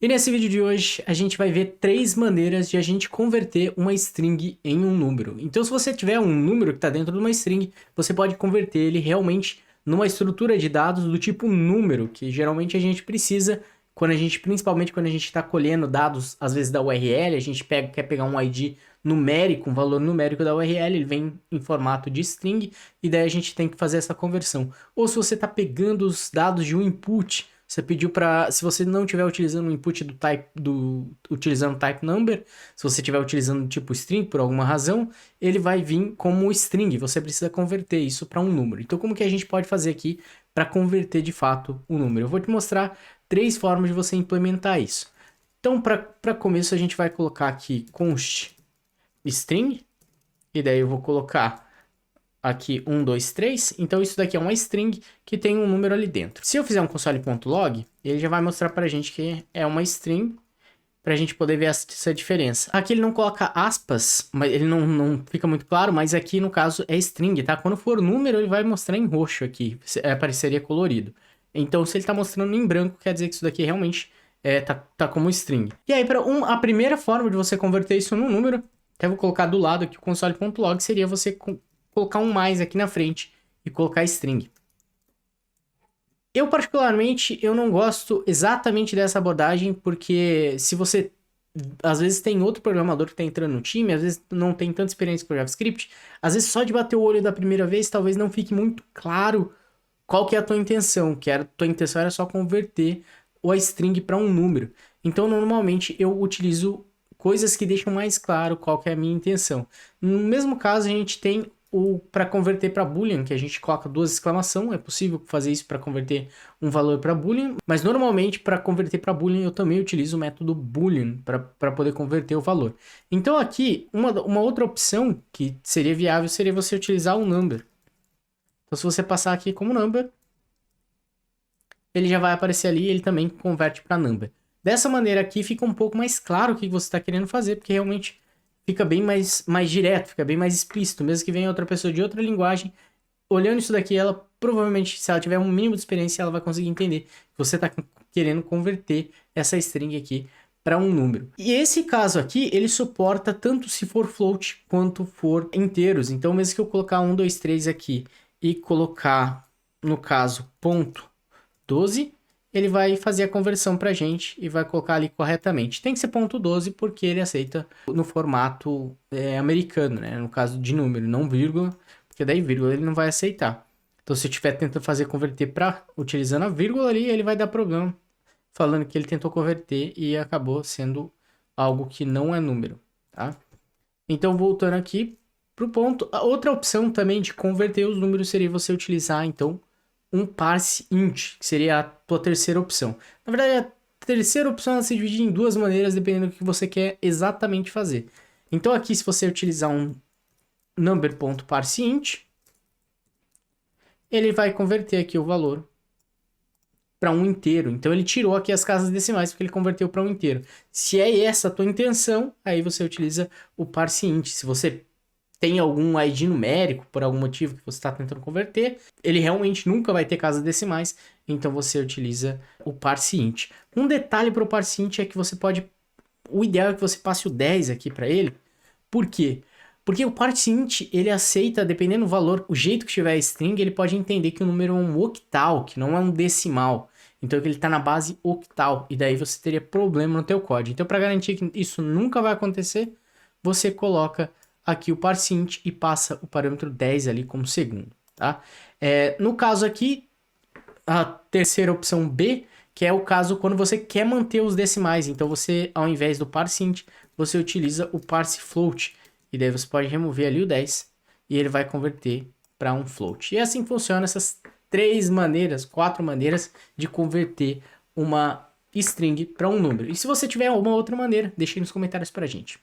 E nesse vídeo de hoje, a gente vai ver 3 maneiras de a gente converter uma string em um número. Então, se você tiver um número que está dentro de uma string, você pode converter ele realmente numa estrutura de dados do tipo número, que geralmente a gente precisa, principalmente quando a gente está colhendo dados, às vezes da URL, a gente quer pegar um ID numérico, um valor numérico da URL, ele vem em formato de string, e daí a gente tem que fazer essa conversão. Ou se você está pegando os dados de um input, você pediu para, se você não estiver utilizando o input utilizando type number, se você estiver utilizando tipo string por alguma razão, ele vai vir como string. Você precisa converter isso para um número. Então, como que a gente pode fazer aqui para converter de fato o número? Eu vou te mostrar 3 formas de você implementar isso. Então, para começo, a gente vai colocar aqui const string, e daí eu vou colocar aqui 1, 2, 3, então isso daqui é uma string que tem um número ali dentro. Se eu fizer um console.log, ele já vai mostrar pra gente que é uma string, pra gente poder ver essa diferença. Aqui ele não coloca aspas, mas ele não fica muito claro, mas aqui no caso é string, tá? Quando for número, ele vai mostrar em roxo aqui, apareceria colorido. Então, se ele tá mostrando em branco, quer dizer que isso daqui realmente tá como string. E aí, a primeira forma de você converter isso num número, até vou colocar do lado aqui o console.log, seria você colocar um mais aqui na frente e colocar string. Eu, particularmente, eu não gosto exatamente dessa abordagem, porque se você, às vezes, tem outro programador que está entrando no time, às vezes não tem tanta experiência com JavaScript, às vezes só de bater o olho da primeira vez, talvez não fique muito claro qual que é a tua intenção, tua intenção era só converter a string para um número. Então, normalmente, eu utilizo coisas que deixam mais claro qual que é a minha intenção. No mesmo caso, a gente tem para converter para boolean, que a gente coloca 2 exclamações, é possível fazer isso para converter um valor para boolean, mas normalmente para converter para boolean eu também utilizo o método boolean para poder converter o valor. Então aqui, uma outra opção que seria viável seria você utilizar o number. Então se você passar aqui como number, ele já vai aparecer ali e ele também converte para number. Dessa maneira aqui fica um pouco mais claro o que você está querendo fazer, porque realmente fica bem mais direto, fica bem mais explícito. Mesmo que venha outra pessoa de outra linguagem, olhando isso daqui, ela provavelmente, se ela tiver um mínimo de experiência, ela vai conseguir entender que você está querendo converter essa string aqui para um número. E esse caso aqui, ele suporta tanto se for float quanto for inteiros. Então, mesmo que eu colocar 1, 2, 3 aqui e colocar, no caso, ponto 12, ele vai fazer a conversão pra gente e vai colocar ali corretamente. Tem que ser ponto 12 porque ele aceita no formato americano, né? No caso de número, não vírgula, porque daí vírgula ele não vai aceitar. Então se eu estiver tentando converter utilizando a vírgula ali, ele vai dar problema, falando que ele tentou converter e acabou sendo algo que não é número, tá? Então voltando aqui pro ponto, a outra opção também de converter os números seria você utilizar, então, um parse int, que seria a tua terceira opção. Na verdade, a terceira opção ela se divide em 2 maneiras, dependendo do que você quer exatamente fazer. Então aqui, se você utilizar um number.parseInt, ele vai converter aqui o valor para um inteiro. Então ele tirou aqui as casas decimais porque ele converteu para um inteiro. Se é essa a tua intenção, aí você utiliza o parseInt. Se você tem algum ID numérico, por algum motivo que você está tentando converter, ele realmente nunca vai ter casas decimais, então você utiliza o parseInt. Um detalhe para o parseInt é que você pode... O ideal é que você passe o 10 aqui para ele. Por quê? Porque o parseInt, ele aceita, dependendo do valor, o jeito que tiver a string, ele pode entender que o número é um octal, que não é um decimal. Então ele está na base octal, e daí você teria problema no teu código. Então para garantir que isso nunca vai acontecer, você coloca aqui o parseInt e passa o parâmetro 10 ali como segundo, tá? No caso aqui, a terceira opção B, que é o caso quando você quer manter os decimais. Então você, ao invés do parseInt, você utiliza o parsefloat. E daí você pode remover ali o 10 e ele vai converter para um float. E assim funciona essas 4 maneiras de converter uma string para um número. E se você tiver alguma outra maneira, deixe aí nos comentários pra gente.